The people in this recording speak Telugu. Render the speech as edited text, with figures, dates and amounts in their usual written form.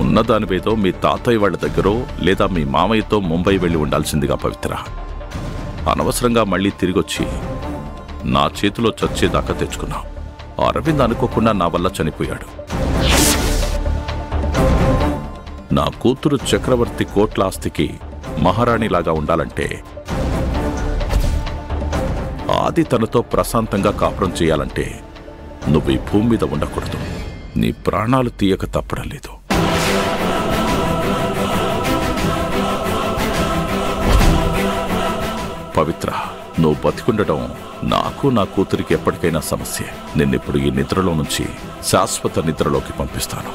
ఉన్నదానివేదో మీ తాతయ్య వాళ్ళ దగ్గర లేదా మీ మామయ్యతో ముంబై వెళ్ళి ఉండాల్సిందిగా పవిత్ర. అనవసరంగా మళ్ళీ తిరిగొచ్చి నా చేతిలో చచ్చేదాకా తెచ్చుకున్నావు. అరవింద్ అనుకోకుండా నా వల్ల చనిపోయాడు. నా కూతురు చక్రవర్తి కోట్ల ఆస్తికి మహారాణిలాగా ఉండాలంటే ఆది తనతో ప్రశాంతంగా కాపురం చేయాలంటే నువ్వు ఈ భూమి మీద ఉండకూడదు. నీ ప్రాణాలు తీయక తప్పడం లేదు. పవిత్ర, నువ్వు బతికుండటం నాకు నా కూతురికి ఎప్పటికైనా సమస్య. నిన్నిప్పుడు ఈ నిద్రలో నుంచి శాశ్వత నిద్రలోకి పంపిస్తాను.